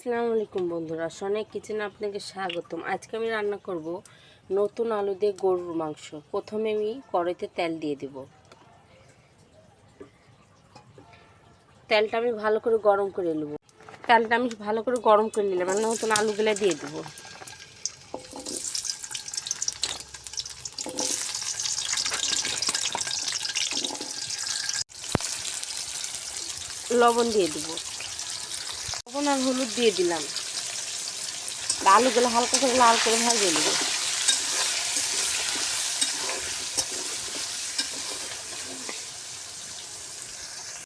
আসসালামু আলাইকুম বন্ধুরা, সনিক কিচেনে আপনাকে স্বাগতম। আজকে আমি রান্না করব নতুন আলু দিয়ে গরুর মাংস। প্রথমে আমি কড়াইতে তেল দিয়ে দেব। তেলটা আমি ভালো করে গরম করে নেব। তেলটা আমি ভালো করে গরম করে নিলাম। আমি নতুন আলুগুলো দিয়ে দেব। লবণ দিয়ে দেব। লবণ আর হলুদ দিয়ে দিলাম। আলুগুলো হালকা করে লাল করে ভেজে নেব।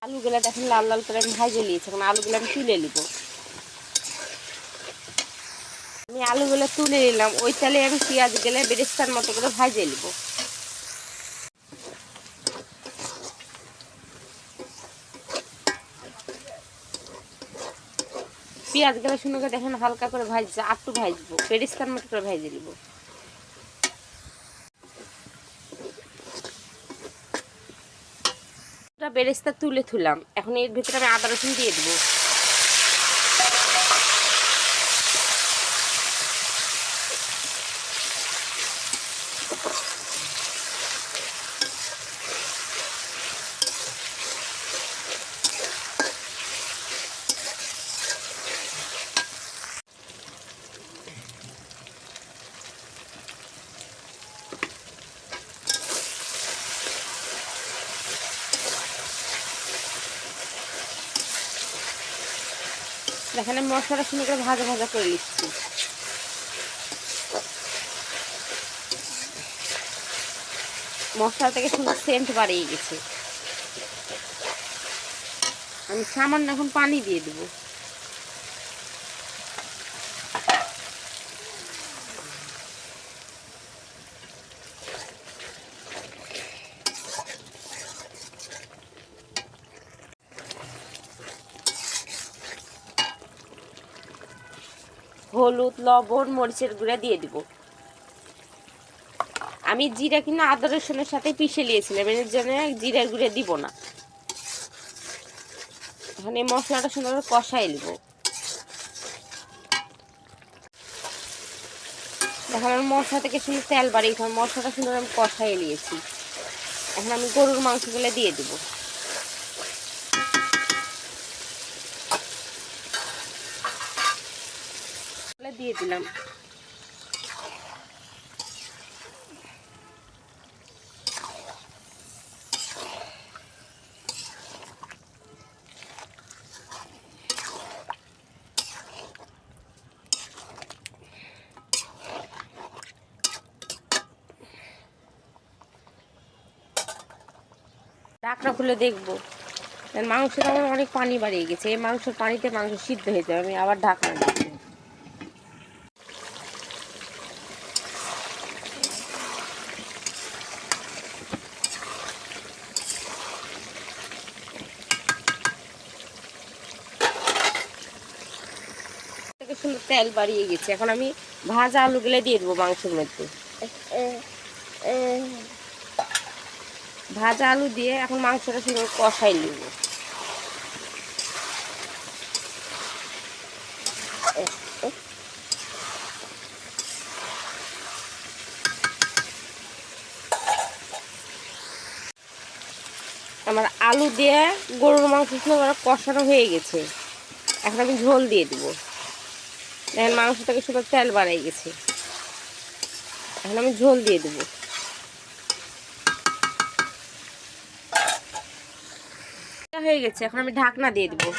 আলুগুলো দেখেন লাল লাল করে আমি ভেজে নিয়েছি। এখন আলুগুলো আমি তুলে নেব। আমি আলুগুলো তুলে নিলাম। ওই তেলে আমি পেঁয়াজগুলো বেরেস্তার মতো করে ভেজে নেব। পেঁয়াজগুলো সুন্দর করে দেখেন হালকা করে ভাজছে, একটু ভাজবো, বেরেস্তার মতো করে ভেজে নিব। বেরেস্তা তুলে তুলাম। এখন এর ভিতরে আমি আদা রসুন দিয়ে দেবো। দেখেন আমি মশলাটা সুন্দর করে ভাজা ভাজা করে নিচ্ছি। মশলা থেকে সুন্দর সেন্ট বাড়িয়ে গেছে। আমি সামান্য এখন পানি দিয়ে দেবো। হলুদ, লবণ, মরিচের গুঁড়া দিয়ে দিব। আমি জিরা কিনা আদা রসুনের সাথে পিষে নিয়েছিলাম, এর জন্য জিরার গুঁড়া দিব না। এখন এই মশলাটা সুন্দর করে কষাই নেব। দেখেন আমি মশলা থেকে সুন্দর তেল বাড়িয়ে মশলাটা সুন্দর আমি কষাই নিয়েছি। এখন আমি গরুর মাংসগুলো দিয়ে দেবো। দিয়ে দিলাম। ঢাকনা খুলে দেখবো। মাংসটা আমার অনেক পানি বাড়িয়ে গেছে। এই মাংসের পানিতে মাংস সিদ্ধ হয়ে যাবে। আমি আবার ঢাকনা দিচ্ছি। সুন্দর তেল বাড়িয়ে গেছে। এখন আমি ভাজা আলুগুলো দিয়ে দেবো মাংসের মধ্যে। ভাজা আলু দিয়ে এখন মাংসটা সুন্দর কষাই নেব। আমার আলু দিয়ে গরুর মাংস সুন্দর কষানো হয়ে গেছে। এখন আমি ঝোল দিয়ে দেবো। দেখেন মাংস থেকে সুন্দর তেল বাড়াই গেছে। এখন আমি ঝোল দিয়ে দেবো। হয়ে গেছে। এখন আমি ঢাকনা দিয়ে দেবো।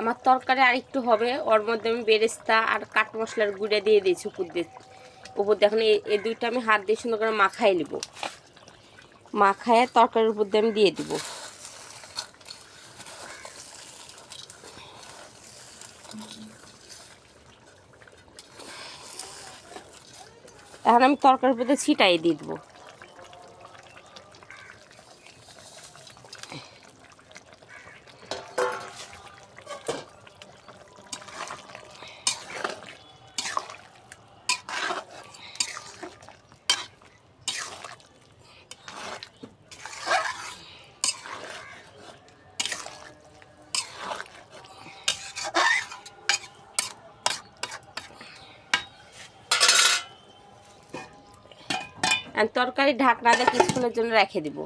আমার তরকারি আরেকটু হবে। ওর মধ্যে আমি বেরেস্তা আর কাঠ মশলার গুঁড়া দিয়ে দিয়েছি উপর দিয়ে। এখন এই দুইটা আমি হাত দিয়ে সুন্দর করে মাখাই নেব। মাখায় তরকারির উপর দিয়ে আমি দিয়ে দিব। এখন আমি তরকারির উপর দিয়ে ছিটাই দিয়ে দেবো। আর তরকারি ঢাকনা দিয়ে কিছুক্ষণের জন্য রেখে দিব।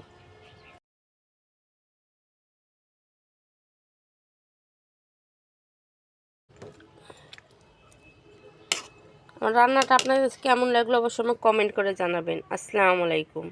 আমার রান্নাটা আপনাদের কেমন লাগলো অবশ্যই আমাকে কমেন্ট করে জানাবেন। আসসালামু আলাইকুম।